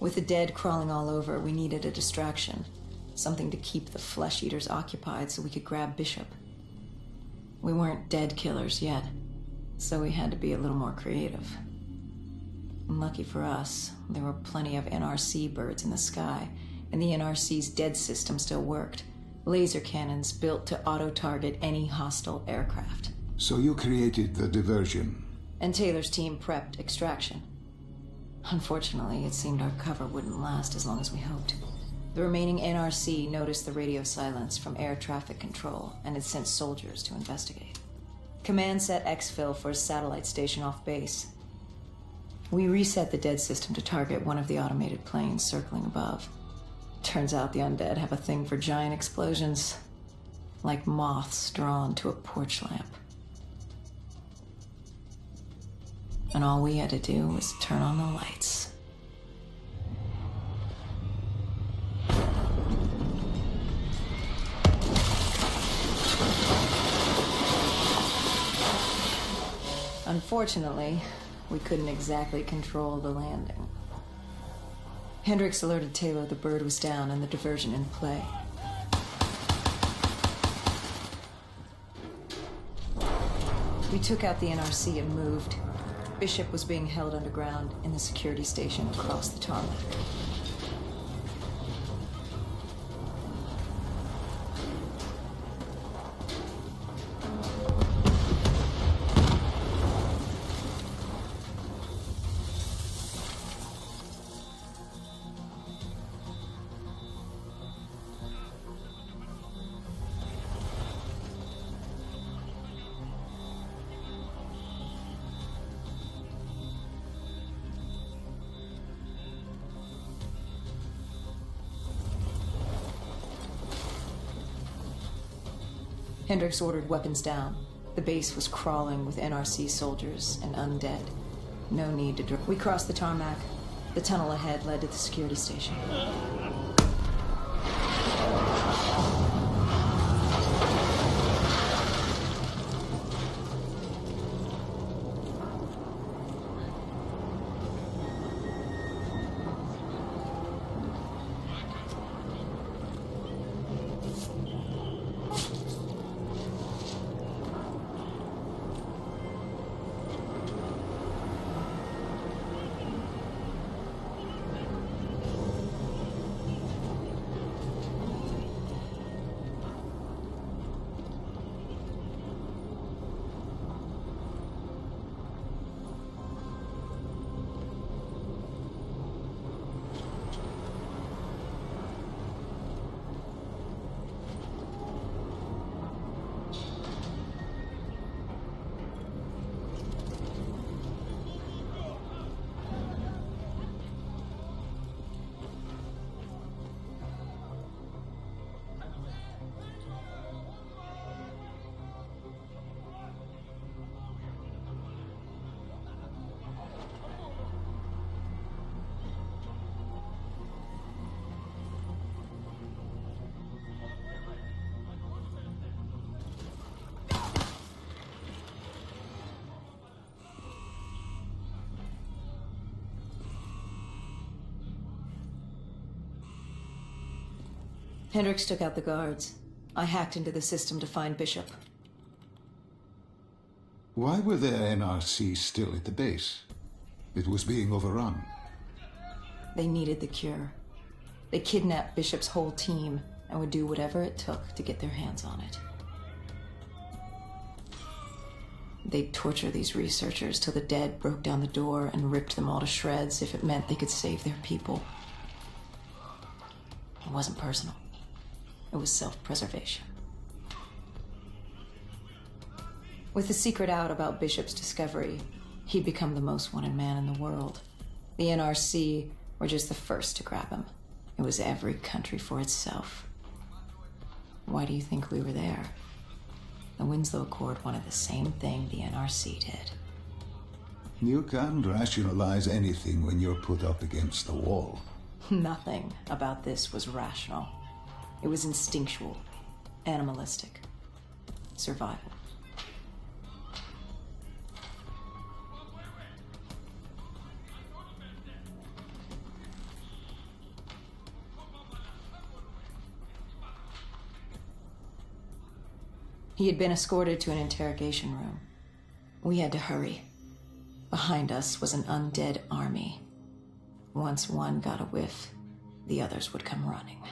With the dead crawling all over, we needed a distraction. Something to keep the flesh eaters occupied so we could grab Bishop. We weren't dead killers yet, so we had to be a little more creative. And lucky for us, there were plenty of NRC birds in the sky, and the NRC's dead system still worked. Laser cannons built to auto-target any hostile aircraft. So you created the diversion. And Taylor's team prepped extraction. Unfortunately, it seemed our cover wouldn't last as long as we hoped. The remaining NRC noticed the radio silence from air traffic control and had sent soldiers to investigate. Command set exfil for a satellite station off base. We reset the dead system to target one of the automated planes circling above. Turns out the undead have a thing for giant explosions, like moths drawn to a porch lamp. And all we had to do was turn on the lights. Unfortunately, we couldn't exactly control the landing. Hendricks alerted Taylor the bird was down and the diversion in play. We took out the NRC and moved. Bishop was being held underground in the security station across the tarmac. Hendricks ordered weapons down. The base was crawling with NRC soldiers and undead. No need to we crossed the tarmac. The tunnel ahead led to the security station. Hendricks took out the guards. I hacked into the system to find Bishop. Why were there NRC still at the base? It was being overrun. They needed the cure. They kidnapped Bishop's whole team and would do whatever it took to get their hands on it. They'd torture these researchers till the dead broke down the door and ripped them all to shreds if it meant they could save their people. It wasn't personal. It was self-preservation. With the secret out about Bishop's discovery, he'd become the most wanted man in the world. The NRC were just the first to grab him. It was every country for itself. Why do you think we were there? The Winslow Accord wanted the same thing the NRC did. You can't rationalize anything when you're put up against the wall. Nothing about this was rational. It was instinctual, animalistic, survival. He had been escorted to an interrogation room. We had to hurry. Behind us was an undead army. Once one got a whiff, the others would come running.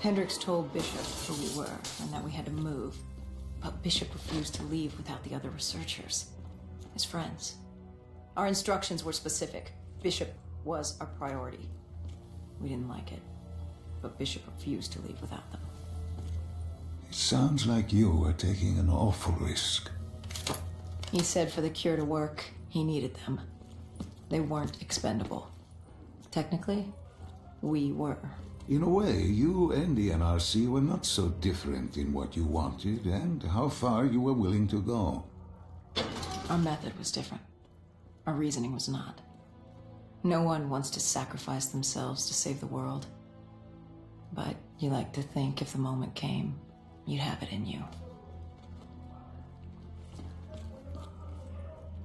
Hendricks told Bishop who we were and that we had to move, but Bishop refused to leave without the other researchers, his friends. Our instructions were specific. Bishop was our priority. We didn't like it, but Bishop refused to leave without them. It sounds like you were taking an awful risk. He said for the cure to work, he needed them. They weren't expendable. Technically, we were. In a way, you and the NRC were not so different in what you wanted and how far you were willing to go. Our method was different. Our reasoning was not. No one wants to sacrifice themselves to save the world. But you like to think if the moment came, you'd have it in you.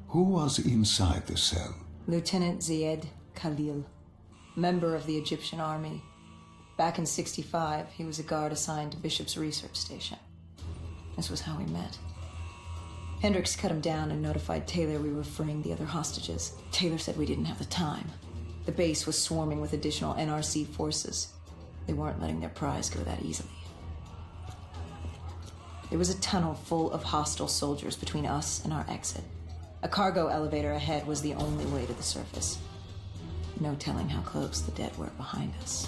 Who was inside the cell? Lieutenant Zayed Khalil, member of the Egyptian army. Back in '65, he was a guard assigned to Bishop's research station. This was how we met. Hendricks cut him down and notified Taylor we were freeing the other hostages. Taylor said we didn't have the time. The base was swarming with additional NRC forces. They weren't letting their prize go that easily. There was a tunnel full of hostile soldiers between us and our exit. A cargo elevator ahead was the only way to the surface. No telling how close the dead were behind us.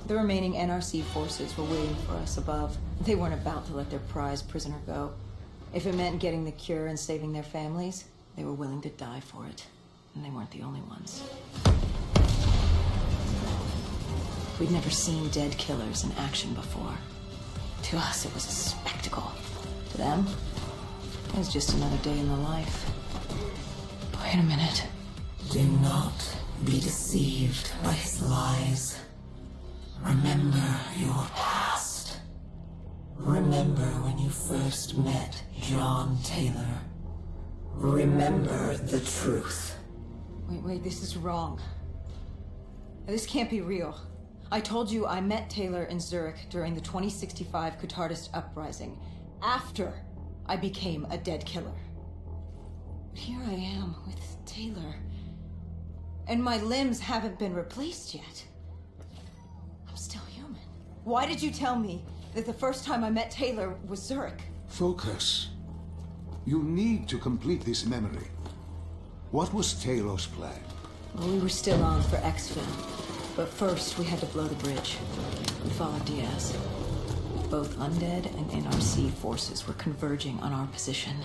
The remaining NRC forces were waiting for us above. They weren't about to let their prize prisoner go. If it meant getting the cure and saving their families, they were willing to die for it. And they weren't the only ones. We'd never seen dead killers in action before. To us, it was a spectacle. To them, it was just another day in the life. Wait a minute. Do not be deceived by his lies. Remember your past. Remember when you first met John Taylor. Remember the truth. Wait, this is wrong. This can't be real. I told you I met Taylor in Zurich during the 2065 Catardist Uprising, after I became a dead killer. But here I am with Taylor, and my limbs haven't been replaced yet. I'm still human. Why did you tell me that the first time I met Taylor was Zurich? Focus. You need to complete this memory. What was Taylor's plan? Well, we were still on for exfil, but first we had to blow the bridge. We followed Diaz. Both undead and NRC forces were converging on our position.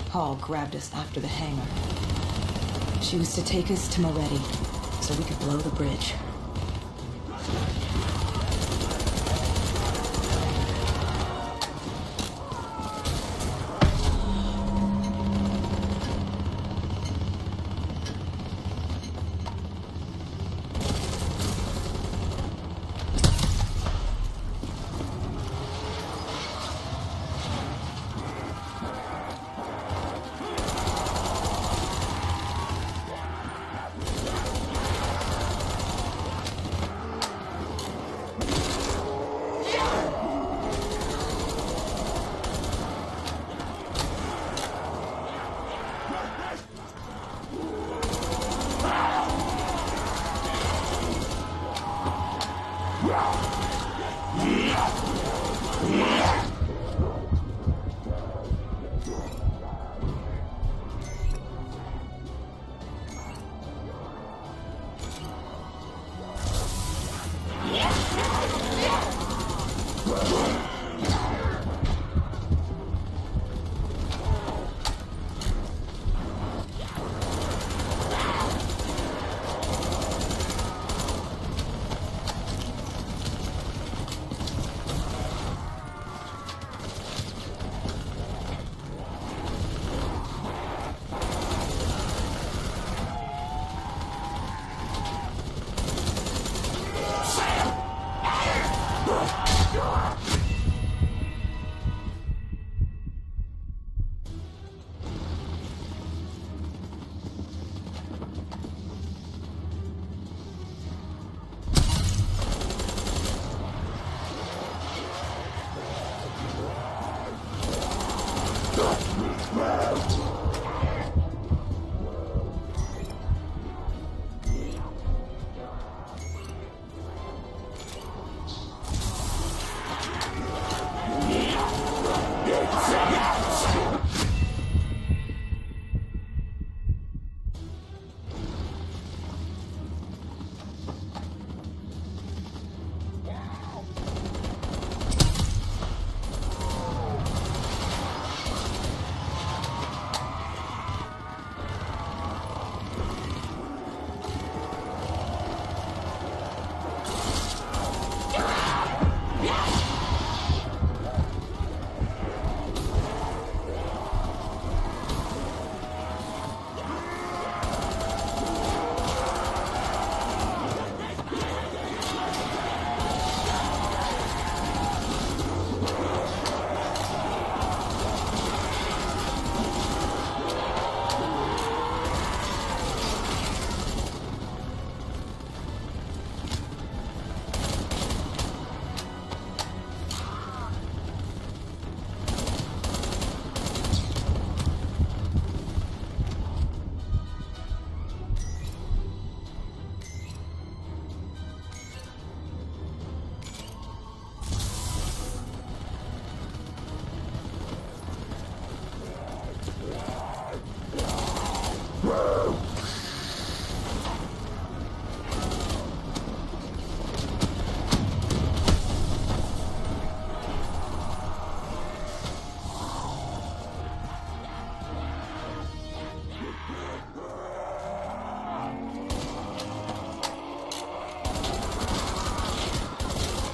Paul grabbed us after the hangar. She was to take us to Moretti, so we could blow the bridge.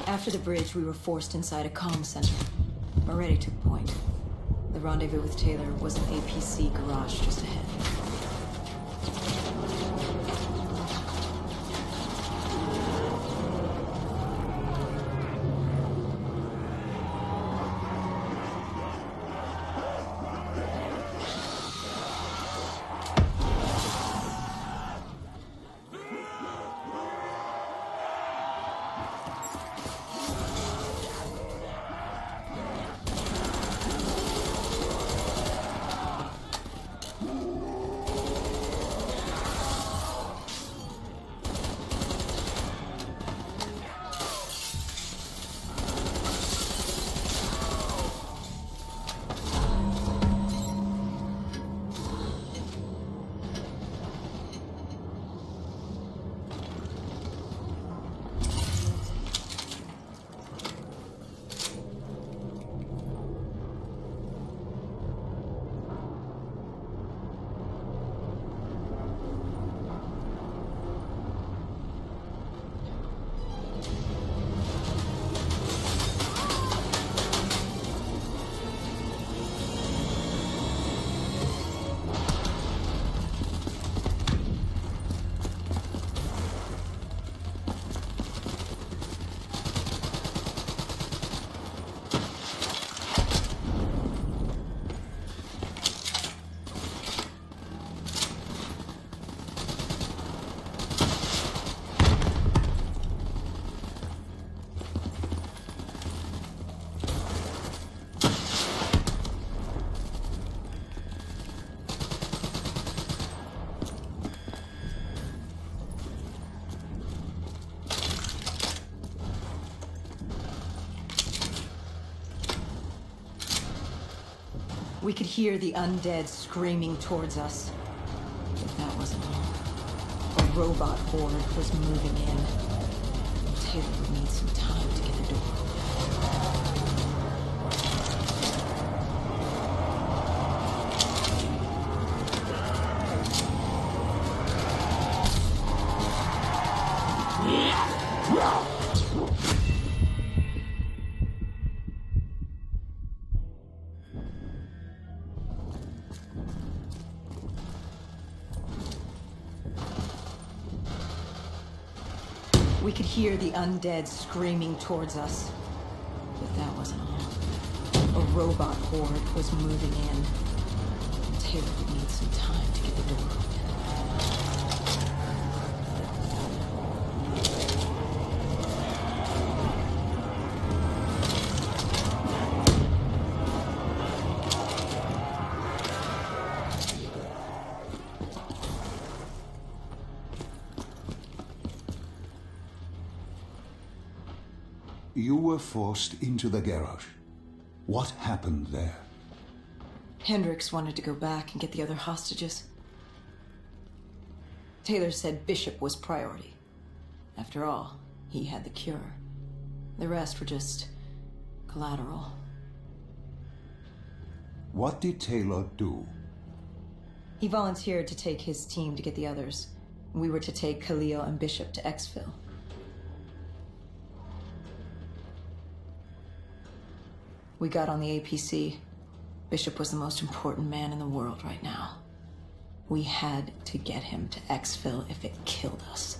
After the bridge, we were forced inside a comm center. Moretti took point. The rendezvous with Taylor was an APC garage just ahead. We could hear the undead screaming towards us. If that wasn't all, a robot horde was moving in. Taylor would need some time to get the door open. We could hear the undead screaming towards us. But that wasn't all. A robot horde was moving in. Taylor would need some time to get the door open. You were forced into the garage. What happened there? Hendricks wanted to go back and get the other hostages. Taylor said Bishop was priority. After all, he had the cure. The rest were just collateral. What did Taylor do? He volunteered to take his team to get the others. We were to take Khalil and Bishop to Exfil. We got on the APC. Bishop was the most important man in the world right now. We had to get him to Exfil if it killed us.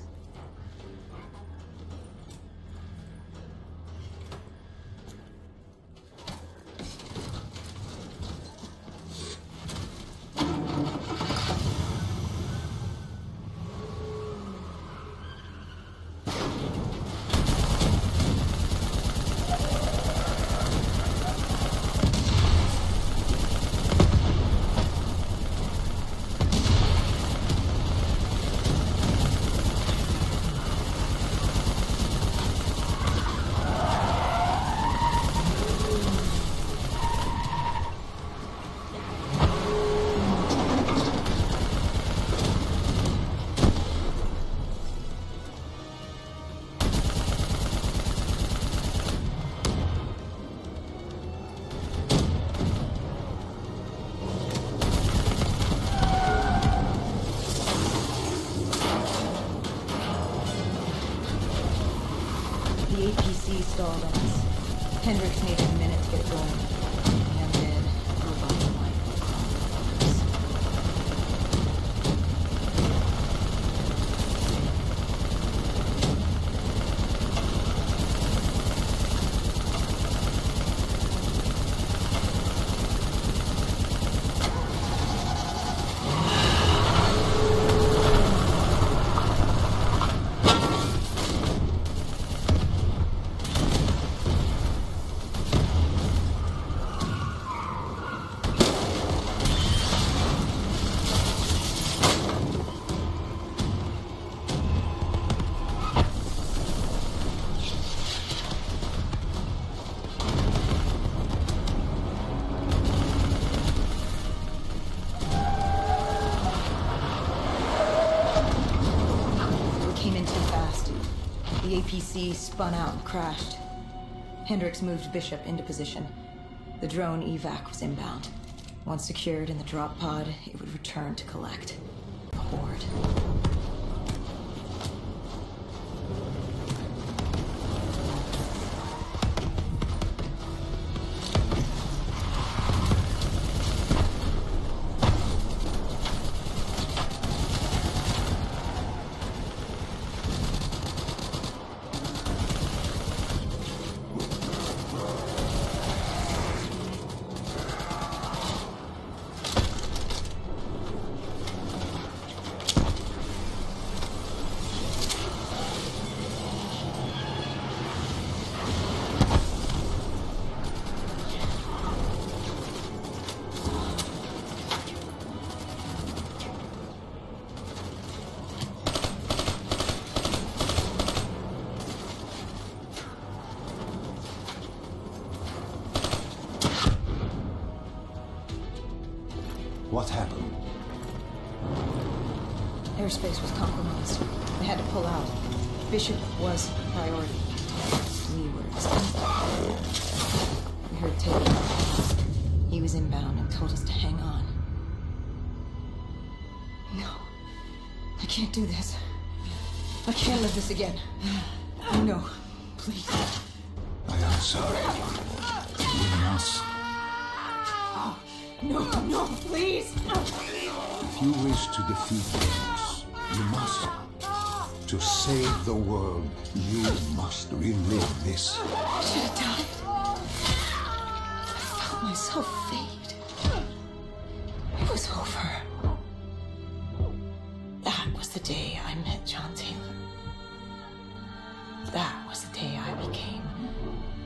The APC stalled on us. Hendricks needed a minute to get it going. And then robots might crawl us. The APC spun out and crashed. Hendricks moved Bishop into position. The drone evac was inbound. Once secured in the drop pod, it would return to collect the horde. What happened? Airspace was compromised. They had to pull out. Bishop was priority. We were expendable. We heard Taylor. He was inbound and told us to hang on. No. I can't do this. I can't live this again. No. Please. I am sorry. We must. No, please! If you wish to defeat Thanos, you must. To save the world, you must relive this. I should have died. I felt myself fade. It was over. That was the day I met John Taylor. That was the day I became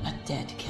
a dead killer.